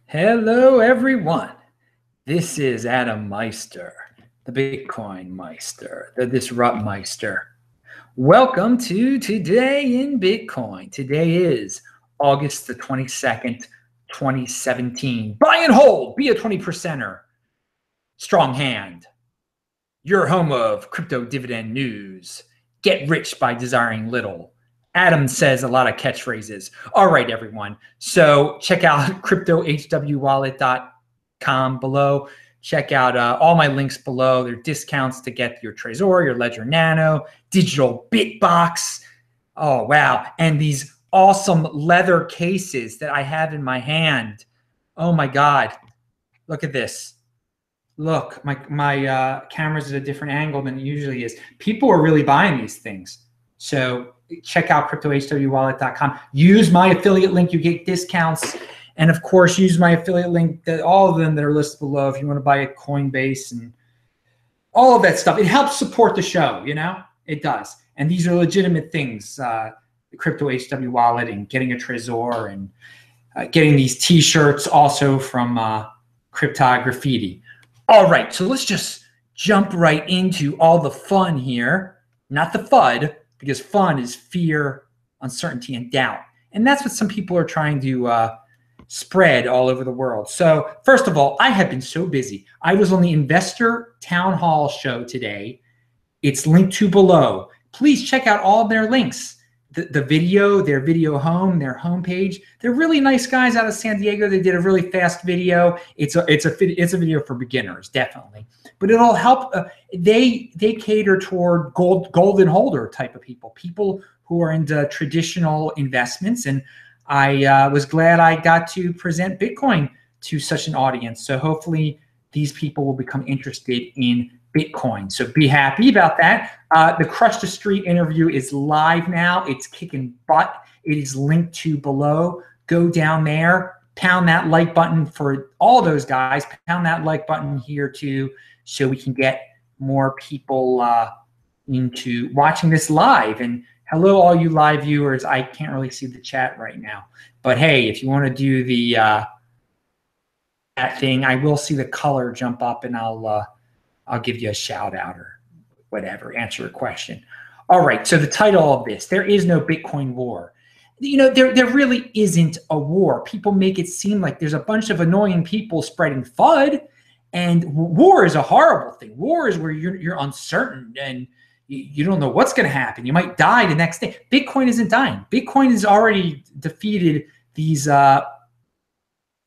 Hello, everyone. This is Adam Meister, the Bitcoin Meister, the Disrupt Meister. Welcome to Today in Bitcoin. Today is August the 22nd, 2017. Buy and hold, be a 20%er. Strong hand. Your home of crypto dividend news. Get rich by desiring little. Adam says a lot of catchphrases. All right, everyone. So check out crypto-hwwallet.com below. Check out all my links below. There are discounts to get your Trezor, your Ledger Nano, digital Bitbox. Oh, wow. And these awesome leather cases that I have in my hand. Oh, my God. Look at this. Look, my camera's at a different angle than it usually is. People are really buying these things. So check out crypto-hwwallet.com. Use my affiliate link. You get discounts. And, of course, use my affiliate link, all of them that are listed below if you want to buy a Coinbase and all of that stuff. It helps support the show, you know? It does. And these are legitimate things, the Crypto HW Wallet and getting a Trezor and getting these T-shirts also from Cryptograffiti. All right, so let's just jump right into all the fun here. Not the FUD, because fun is fear, uncertainty, and doubt. And that's what some people are trying to spread all over the world. So first of all, I have been so busy. I was on the Investor Town Hall show today. It's linked to below. Please check out all of their links. The video, their video home, their homepage. They're really nice guys out of San Diego. They did a really fast video. It's a video for beginners, definitely. But it'll help. They cater toward golden holder type of people who are into traditional investments. And I was glad I got to present Bitcoin to such an audience. So hopefully these people will become interested in Bitcoin. So be happy about that. The Crush the Street interview is live now. It's kicking butt. It is linked to below. Go down there, pound that like button for all those guys. Pound that like button here too, so we can get more people into watching this live. And hello, all you live viewers. I can't really see the chat right now. But hey, if you want to do the that thing, I will see the color jump up and I'll give you a shout out or whatever, answer a question. All right, so the title of this, there is no Bitcoin war. You know, there really isn't a war. People make it seem like there's a bunch of annoying people spreading FUD, and war is a horrible thing. War is where you're uncertain and you don't know what's going to happen. You might die the next day. Bitcoin isn't dying. Bitcoin has already defeated these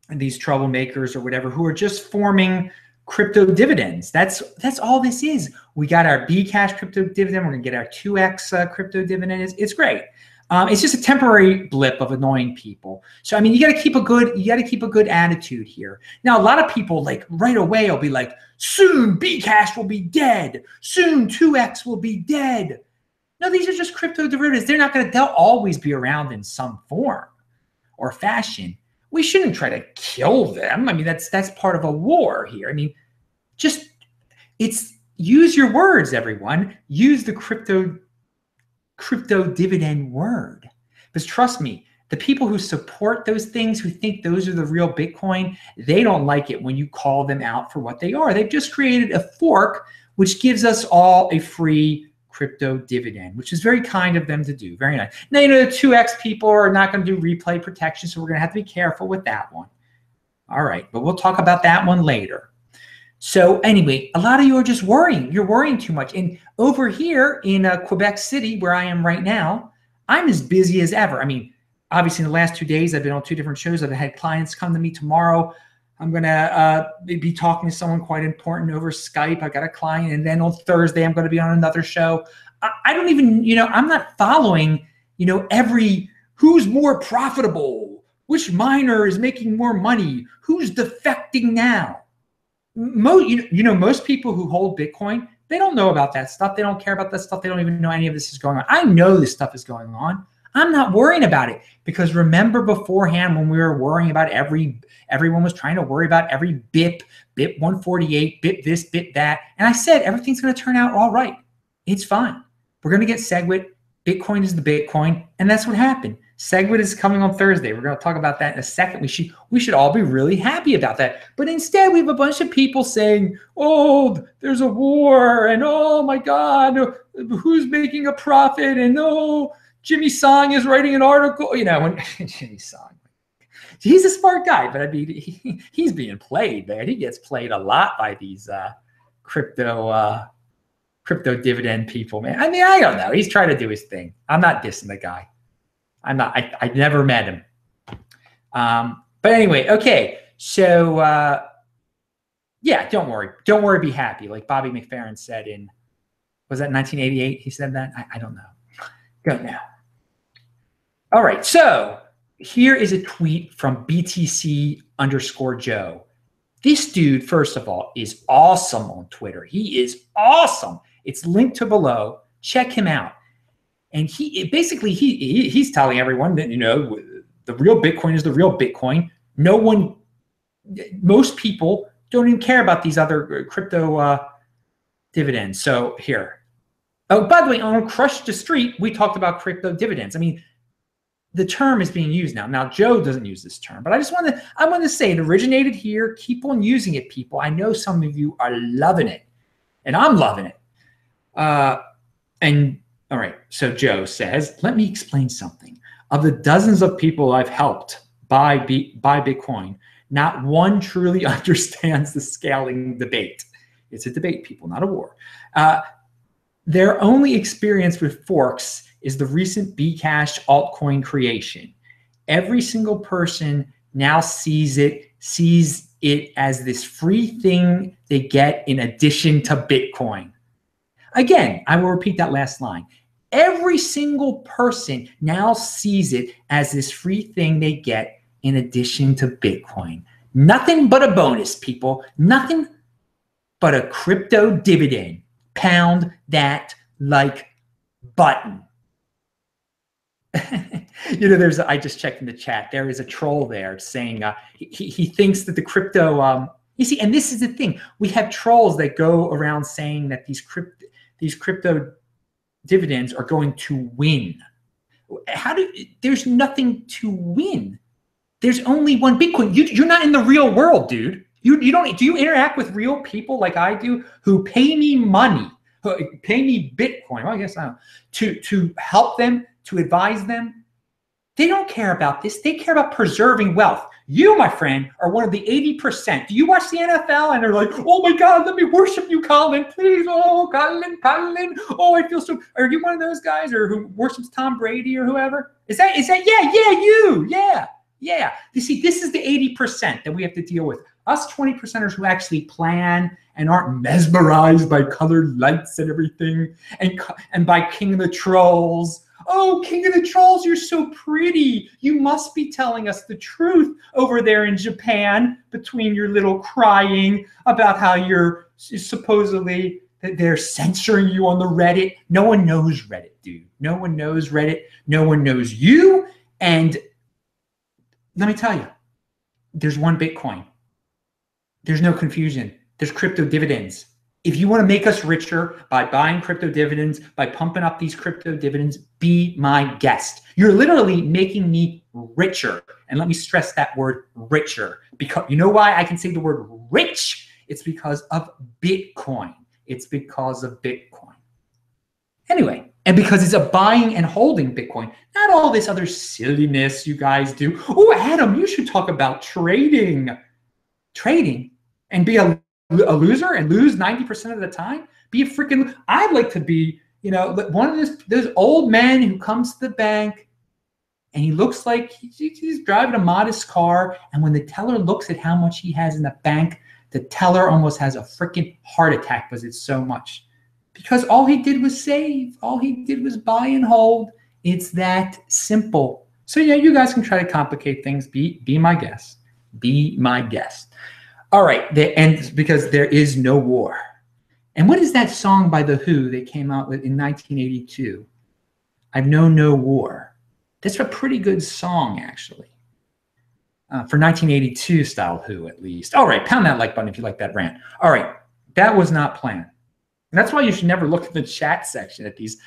troublemakers or whatever who are just forming crypto dividends. That's all this is. We got our Bcash crypto dividend. We're gonna get our 2x crypto dividend. It's great. It's just a temporary blip of annoying people. So I mean, you got to keep a good attitude here. Now, a lot of people like right away will be like, soon Bcash will be dead. Soon 2x will be dead. No, these are just crypto derivatives. They'll always be around in some form or fashion. We shouldn't try to kill them. I mean, that's part of a war here. I mean, use your words, everyone. Use the crypto dividend word. Because trust me, the people who support those things, who think those are the real Bitcoin, they don't like it when you call them out for what they are. They've just created a fork which gives us all a free crypto dividend, which is very kind of them to do. Very nice. Now, you know, the 2x people are not going to do replay protection, so we're going to have to be careful with that one. All right, but we'll talk about that one later. So anyway, a lot of you are just worrying. You're worrying too much. And over here in Quebec City, where I am right now, I'm as busy as ever. I mean, obviously in the last 2 days, I've been on 2 different shows. I've had clients come to me tomorrow. I'm going to be talking to someone quite important over Skype. I got a client. And then on Thursday, I'm going to be on another show. I don't even, you know, I'm not following, you know, who's more profitable, which miner is making more money, who's defecting now. Most people who hold Bitcoin, they don't know about that stuff. They don't care about that stuff. They don't even know any of this is going on. I know this stuff is going on. I'm not worrying about it because remember beforehand when we were worrying about everyone was trying to worry about every BIP 148, BIP this, BIP that. And I said, everything's going to turn out all right. It's fine. We're going to get Segwit. Bitcoin is the Bitcoin. And that's what happened. Segwit is coming on Thursday. We're going to talk about that in a second. We should all be really happy about that. But instead, we have a bunch of people saying, "Oh, there's a war, and oh my God, who's making a profit?" And oh, Jimmy Song is writing an article. You know, when Jimmy Song, he's a smart guy, but I mean, he's being played, man. He gets played a lot by these crypto dividend people, man. I mean, I don't know. He's trying to do his thing. I'm not dissing the guy. I'm not. I never met him. But anyway, okay. So yeah, don't worry. Don't worry. Be happy. Like Bobby McFerrin said in, was that 1988? He said that. I don't know. Don't know. All right. So here is a tweet from BTC_Joe. This dude, first of all, is awesome on Twitter. He is awesome. It's linked to below. Check him out. And he's telling everyone that, you know, the real Bitcoin is the real Bitcoin. Most people don't even care about these other crypto dividends. So here. Oh, by the way, on Crush the Street, we talked about crypto dividends. I mean, the term is being used now. Now, Joe doesn't use this term, but I want to say it originated here. Keep on using it, people. I know some of you are loving it, and I'm loving it. And all right, so Joe says, let me explain something. Of the dozens of people I've helped buy Bitcoin, not one truly understands the scaling debate. It's a debate, people, not a war. Their only experience with forks is the recent Bcash altcoin creation. Every single person now sees it as this free thing they get in addition to Bitcoin. Again, I will repeat that last line. Every single person now sees it as this free thing they get in addition to Bitcoin. Nothing but a bonus, people. Nothing but a crypto dividend. Pound that like button. You know, I just checked in the chat. There is a troll there saying he thinks that the crypto, you see, and this is the thing. We have trolls that go around saying that these crypto dividends are going to win. There's nothing to win. There's only one Bitcoin. You're not in the real world, dude. Do you interact with real people like I do who pay me money, who pay me Bitcoin? Well, I guess I don't, to help them, to advise them. They don't care about this. They care about preserving wealth. You, my friend, are one of the 80%. Do you watch the NFL and they're like, oh my God, let me worship you, Colin, please. Oh, Colin. Oh, I feel so. Are you one of those guys or who worships Tom Brady or whoever? Is that you? Yeah. You see, this is the 80% that we have to deal with. Us 20%ers who actually plan and aren't mesmerized by colored lights and everything, and by King of the Trolls. Oh, King of the Trolls, you're so pretty. You must be telling us the truth over there in Japan between your little crying about how you're supposedly, that they're censoring you on the Reddit. No one knows Reddit, dude. No one knows Reddit. No one knows you. And let me tell you, there's one Bitcoin. There's no confusion. There's crypto dividends. If you want to make us richer by buying crypto dividends, by pumping up these crypto dividends, be my guest. You're literally making me richer. And let me stress that word richer. Because you know why I can say the word rich? It's because of Bitcoin. It's because of Bitcoin. Anyway, and because it's a buying and holding Bitcoin, not all this other silliness you guys do. Oh, Adam, you should talk about trading. Trading and be a loser and lose 90% of the time? Be a freaking, I'd like to be, you know, one of those old men who comes to the bank and he looks like he's driving a modest car. And when the teller looks at how much he has in the bank, the teller almost has a freaking heart attack because it's so much. Because all he did was save. All he did was buy and hold. It's that simple. So yeah, you guys can try to complicate things. Be my guest. Be my guest. All right, because there is no war. And what is that song by The Who they came out with in 1982? I've known no war. That's a pretty good song, actually. For 1982 style Who, at least. All right, pound that like button if you like that rant. All right, that was not planned. And that's why you should never look at the chat section at these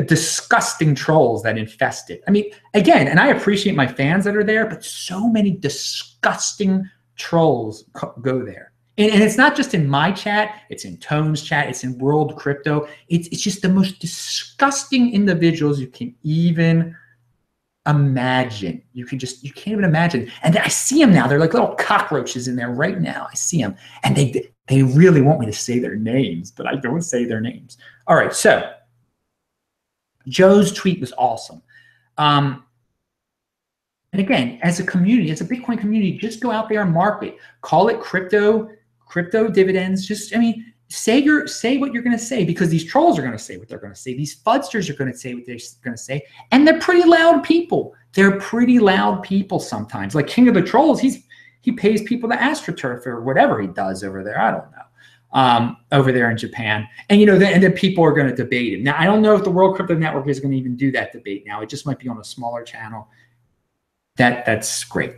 disgusting trolls that infest it. I mean, again, and I appreciate my fans that are there, but so many disgusting trolls go there. And it's not just in my chat, it's in Tone's chat, it's in World Crypto. It's just the most disgusting individuals you can even imagine. You can't even imagine. And I see them now. They're like little cockroaches in there right now. I see them. And they really want me to say their names, but I don't say their names. All right, so Joe's tweet was awesome. And again, as a community, as a Bitcoin community, just go out there and market. Call it crypto dividends. Just, I mean, say what you're going to say, because these trolls are going to say what they're going to say. These fudsters are going to say what they're going to say. And they're pretty loud people. They're pretty loud people sometimes. Like King of the Trolls, he pays people to AstroTurf or whatever he does over there. I don't know. Over there in Japan. And, and then people are going to debate him. Now, I don't know if the World Crypto Network is going to even do that debate now. It just might be on a smaller channel. That's great.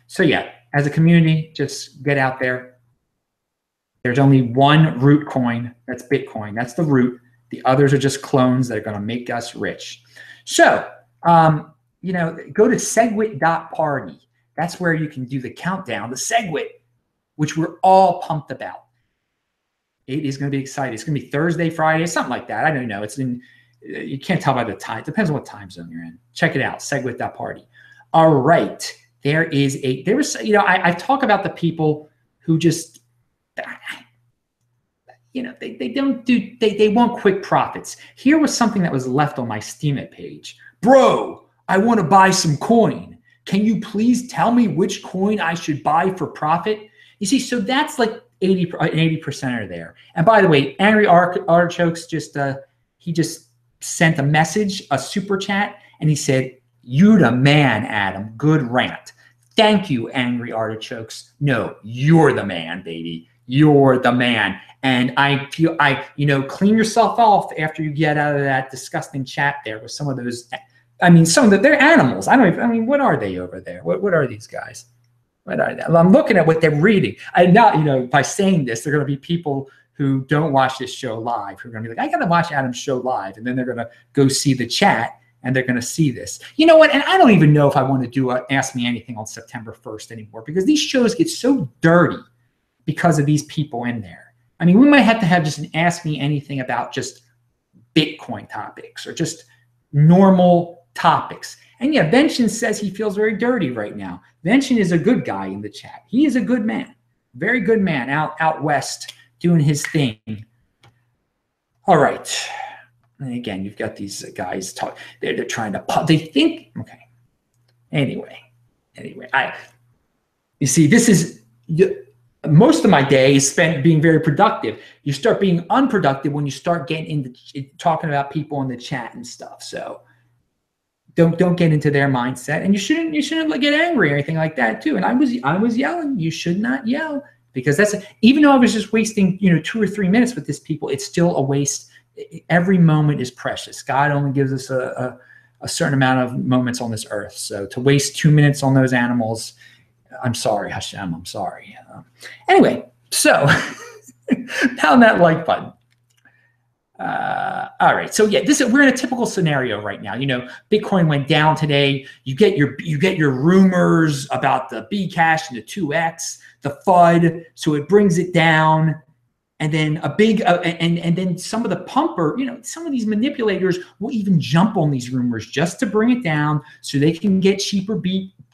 So yeah, as a community, just get out there. There's only one root coin. That's Bitcoin. That's the root. The others are just clones that are going to make us rich. So, go to segwit.party. That's where you can do the countdown, the Segwit, which we're all pumped about. It is going to be exciting. It's going to be Thursday, Friday, something like that. I don't know. You can't tell by the time. It depends on what time zone you're in. Check it out, segwit.party. All right. I talk about the people who just, they want quick profits. Here was something that was left on my Steemit page. Bro, I want to buy some coin. Can you please tell me which coin I should buy for profit? You see, so that's like 80% are there. And by the way, Angry Artichokes he just sent a message, a super chat, and he said, "You the man, Adam. Good rant." Thank you, Angry Artichokes. No, you're the man, baby. You're the man. And I feel clean yourself off after you get out of that disgusting chat there with some of those. I mean, they're animals. What are they over there? What are these guys? What are they? I'm looking at what they're reading. By saying this, there are going to be people who don't watch this show live who are going to be like, I got to watch Adam's show live. And then they're going to go see the chat and they're going to see this. You know what? And I don't even know if I want to do a Ask Me Anything on September 1st anymore, because these shows get so dirty because of these people in there. I mean, we might have to have just an Ask Me Anything about just Bitcoin topics or just normal topics. And yeah, Vention says he feels very dirty right now. Vention is a good guy in the chat. He is a good man, very good man out west doing his thing. All right. And again, you've got these guys talk. They're trying to. They think. Okay. Anyway, you see, this is most of my day is spent being very productive. You start being unproductive when you start getting into talking about people in the chat and stuff. So don't get into their mindset, and you shouldn't get angry or anything like that too. And I was yelling. You should not yell, because even though I was just wasting 2 or 3 minutes with these people, it's still a waste. Every moment is precious. God only gives us a certain amount of moments on this earth. So to waste 2 minutes on those animals, I'm sorry, Hashem. I'm sorry. Anyway, so pound that like button. All right. So yeah, we're in a typical scenario right now. Bitcoin went down today. You get your rumors about the Bcash and the 2x, the FUD. So it brings it down. And then and then some of the pumper, some of these manipulators will even jump on these rumors just to bring it down so they can get cheaper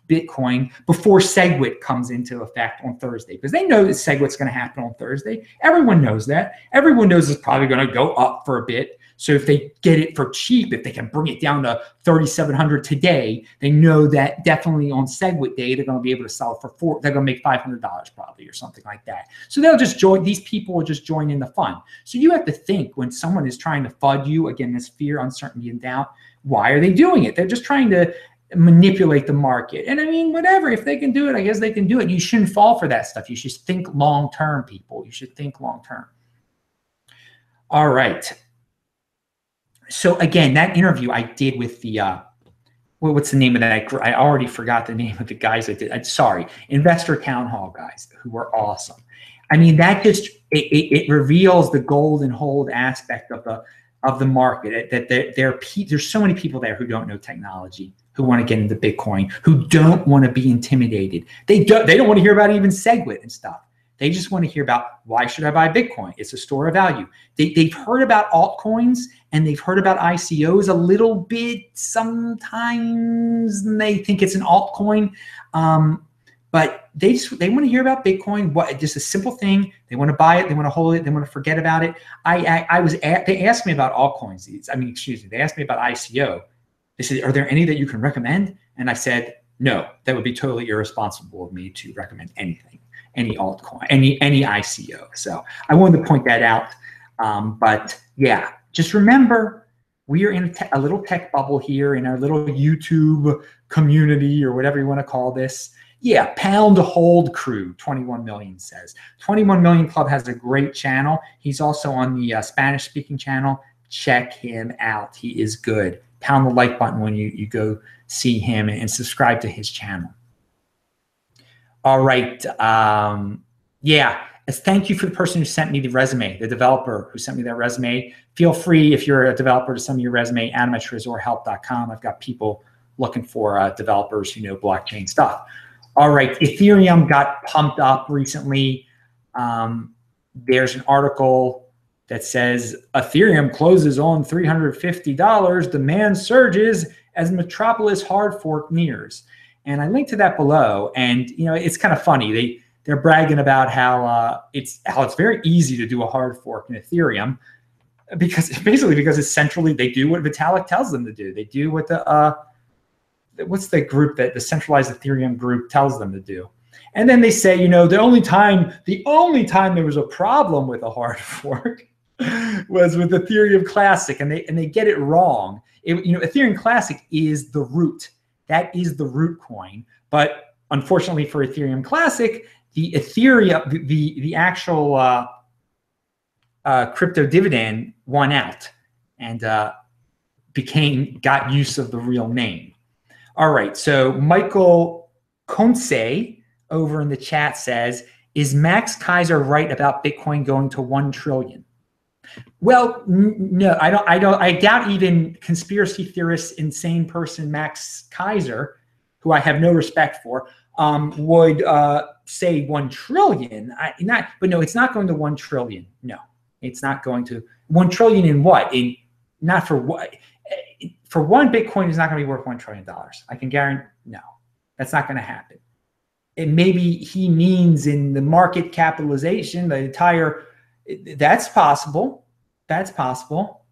Bitcoin before Segwit comes into effect on Thursday, because they know that Segwit's going to happen on Thursday. Everyone knows that. Everyone knows it's probably going to go up for a bit. So if they get it for cheap, if they can bring it down to 3,700 today, they know that definitely on Segwit day, they're going to be able to sell it for they're going to make $500 probably or something like that. So they'll just join, these people will just join in the fun. So you have to think, when someone is trying to FUD you, again, this fear, uncertainty, and doubt, why are they doing it? They're just trying to manipulate the market. And I mean, whatever, if they can do it, I guess they can do it. You shouldn't fall for that stuff. You should think long-term, people. You should think long-term. All right. So again, that interview I did with the, what's the name of that? I already forgot the name of the guys I did. Sorry, Investor Town Hall guys, who were awesome. I mean, that just it reveals the gold and hold aspect of the market. That there's so many people there who don't know technology, who want to get into Bitcoin, who don't want to be intimidated. They don't want to hear about even Segwit and stuff. They just want to hear about, why should I buy Bitcoin? It's a store of value. They've heard about altcoins and they've heard about ICOs a little bit sometimes, and they think it's an altcoin. But they want to hear about Bitcoin. Just a simple thing. They want to buy it. They want to hold it. They want to forget about it. They asked me about altcoins. They asked me about ICO. They said, are there any that you can recommend? And I said, no, that would be totally irresponsible of me to recommend anything, any altcoin, any ICO. So I wanted to point that out. But yeah, just remember, we are in a little tech bubble here in our little YouTube community, or whatever you want to call this. Yeah, pound hold crew, 21 million says. 21 million Club has a great channel. He's also on the Spanish speaking channel. Check him out. He is good. Pound the like button when you go see him, and subscribe to his channel. All right. Yeah. Thank you for the person who sent me the resume, the developer who sent me that resume. Feel free, if you're a developer, to send me your resume, adam@tresorhelp.com. I've got people looking for developers who know blockchain stuff. All right, Ethereum got pumped up recently. There's an article that says Ethereum closes on $350. Demand surges as Metropolis hard fork nears. And I linked to that below. And it's kind of funny. They're bragging about how it's very easy to do a hard fork in Ethereum, because it's centrally, they do what Vitalik tells them to do. They do what what's the group that the centralized Ethereum group tells them to do. And then they say, the only time there was a problem with a hard fork was with Ethereum Classic, and they get it wrong. Ethereum Classic is the root. That is the root coin. But unfortunately for Ethereum Classic, the Ethereum, the actual crypto-dividend won out and got use of the real name. All right, so Michael Conce over in the chat says, is Max Kaiser right about Bitcoin going to 1 trillion? Well, no, I doubt even conspiracy theorist, insane person Max Kaiser, who I have no respect for, would say 1 trillion. But no, it's not going to 1 trillion. No, it's not going to 1 trillion in what? Not for what? For one Bitcoin is not going to be worth $1 trillion. I can guarantee, no, that's not going to happen. And maybe he means in the market capitalization, the entire, that's possible. That's possible.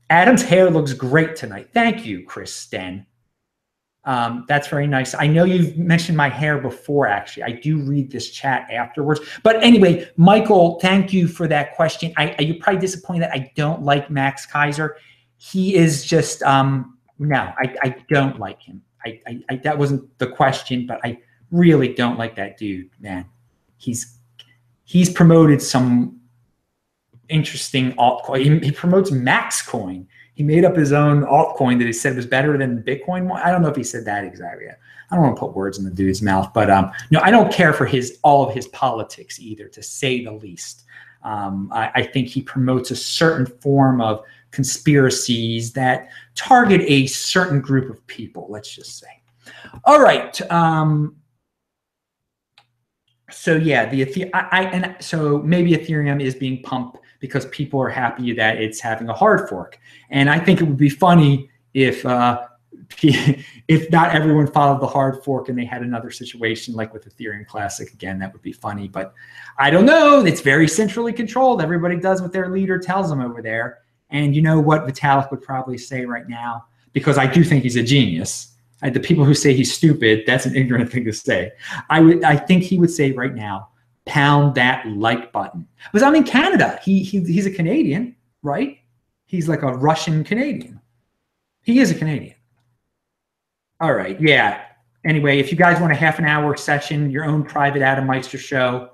Adam's hair looks great tonight. Thank you, Chris Sten. That's very nice. I know you've mentioned my hair before, actually. I do read this chat afterwards. But anyway, Michael, thank you for that question. You're probably disappointed that I don't like Max Kaiser. He is just, no, I don't like him. That wasn't the question, but I really don't like that dude, man. He's promoted some interesting altcoin. He promotes Maxcoin. He made up his own altcoin that he said was better than Bitcoin. I don't know if he said that exactly. I don't want to put words in the dude's mouth, but no, I don't care for all of his politics either, to say the least. I think he promotes a certain form of conspiracies that target a certain group of people, let's just say. All right. So yeah, so maybe Ethereum is being pumped because people are happy that it's having a hard fork. And I think it would be funny if not everyone followed the hard fork and they had another situation like with Ethereum Classic. Again, that would be funny, but I don't know. It's very centrally controlled. Everybody does what their leader tells them over there. And you know what Vitalik would probably say right now, because I do think he's a genius. The people who say he's stupid, that's an ignorant thing to say. I think he would say right now, pound that like button. Because I'm in Canada. He's a Canadian, right? He's like a Russian Canadian. He is a Canadian. All right, yeah. Anyway, if you guys want a half-an-hour session, your own private Adam Meister show,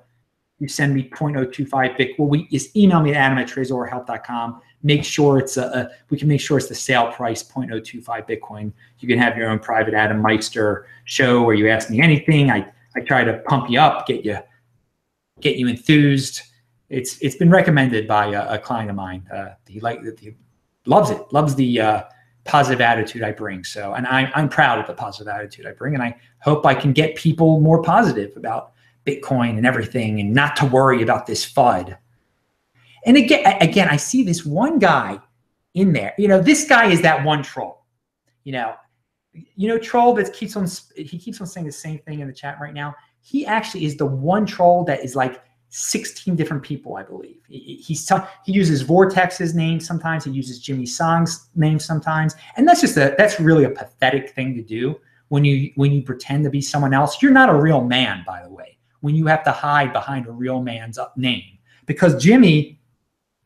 you send me 0.025 Bitcoin. Just email me at adam@tresorhelp.com. Make sure it's we can make sure it's the sale price, 0.025 Bitcoin. You can have your own private Adam Meister show where you ask me anything. I try to pump you up, get you get you enthused. It's been recommended by a client of mine. He loves it, loves the positive attitude I bring. So, and I'm proud of the positive attitude I bring, and I hope I can get people more positive about Bitcoin and everything, and not to worry about this FUD. And again, I see this one guy in there. This guy is that one troll. Troll that keeps on saying the same thing in the chat right now. He actually is the one troll that is like 16 different people, I believe. He uses Vortex's name sometimes. He uses Jimmy Song's name sometimes, and that's really a pathetic thing to do when you pretend to be someone else. You're not a real man, by the way, when you have to hide behind a real man's name, because Jimmy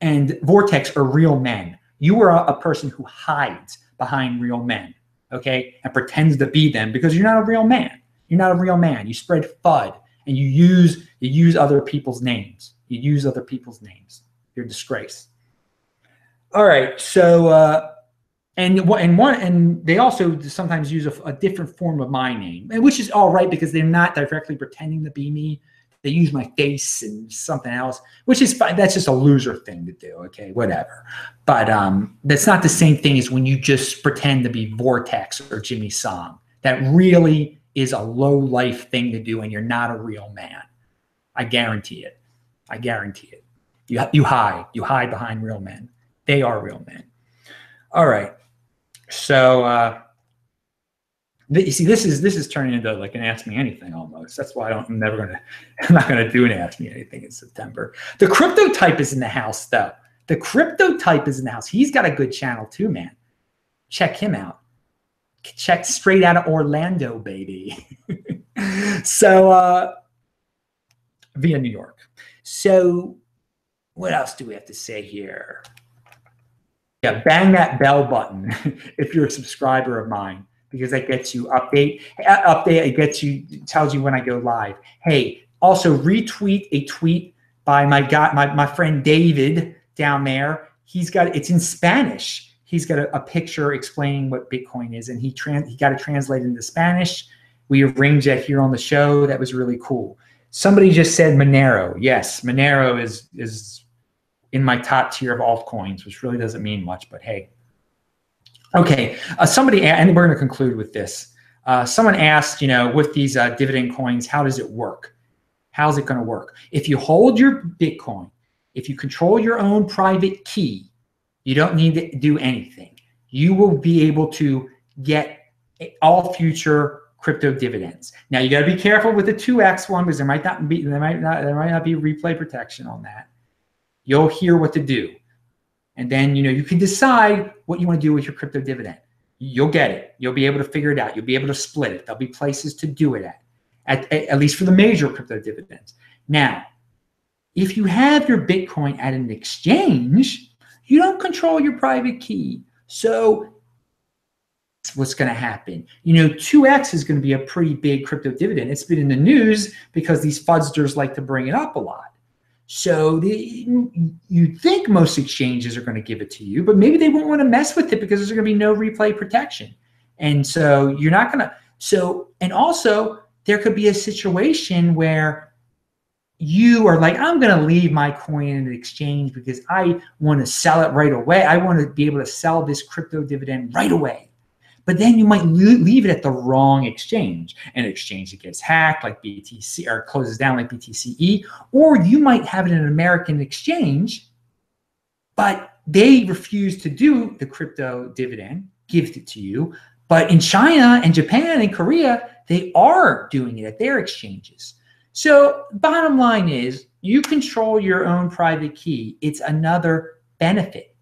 and Vortex are real men. You are a person who hides behind real men, okay, and pretends to be them because you're not a real man. You're not a real man. You spread FUD. And you use other people's names. You use other people's names. You're a disgrace. All right. So and they also sometimes use a different form of my name, which is all right because they're not directly pretending to be me. They use my face and something else, which is fine. That's just a loser thing to do. Okay, whatever. But that's not the same thing as when you just pretend to be Vortex or Jimmy Song. That really is a low life thing to do, and you're not a real man. I guarantee it. I guarantee it. You hide behind real men. They are real men. All right. So you see, this is turning into like an Ask Me Anything almost. That's why I'm not gonna do an Ask Me Anything in September. The crypto type is in the house though. The crypto type is in the house. He's got a good channel too, man. Check him out. Check straight out of Orlando, baby. So via New York. So what else do we have to say here? Yeah, bang that bell button if you're a subscriber of mine, because that gets you update. It tells you when I go live. Hey, also retweet a tweet by my friend David down there. It's in Spanish. He's got a picture explaining what Bitcoin is, and he got it translated into Spanish. We arranged that here on the show. That was really cool. Somebody just said Monero. Yes, Monero is in my top tier of altcoins, which really doesn't mean much, but hey. Okay, and we're going to conclude with this. Someone asked, with these dividend coins, how does it work? How's it going to work? If you hold your Bitcoin, if you control your own private key, you don't need to do anything. You will be able to get all future crypto dividends. Now you got to be careful with the 2x one, because there might not be replay protection on that. You'll hear what to do, and then you can decide what you want to do with your crypto dividend. You'll get it. You'll be able to figure it out. You'll be able to split it. There'll be places to do it at least for the major crypto dividends. Now, if you have your Bitcoin at an exchange, you don't control your private key. So what's going to happen? 2x is going to be a pretty big crypto dividend. It's been in the news because these fudsters like to bring it up a lot. So you think most exchanges are going to give it to you, but maybe they won't want to mess with it because there's going to be no replay protection. And so you're not going to. And also there could be a situation where you are like, I'm going to leave my coin in an exchange because I want to sell it right away. I want to be able to sell this crypto dividend right away. But then you might leave it at the wrong exchange, an exchange that gets hacked like BTC or closes down like BTCE, or you might have it in an American exchange, but they refuse to do the crypto dividend, gives it to you. But in China and Japan and Korea, they are doing it at their exchanges. So bottom line is you control your own private key. It's another benefit.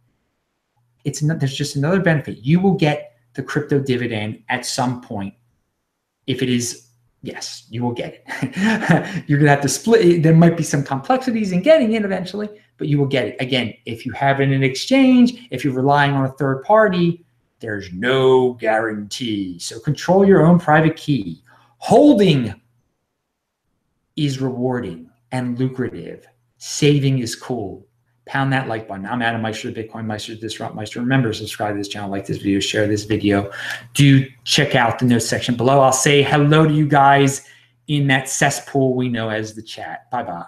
There's just another benefit. You will get the crypto dividend at some point. If it is, yes, you will get it. You're gonna have to split. There might be some complexities in getting it eventually, but you will get it. Again, if you have it in an exchange, if you're relying on a third party, there's no guarantee. So control your own private key. Holding is rewarding and lucrative. Saving is cool. Pound that like button. I'm Adam Meister, the Bitcoin Meister, Disrupt Meister. Remember, subscribe to this channel, like this video, share this video. Do check out the notes section below. I'll say hello to you guys in that cesspool we know as the chat. Bye-bye.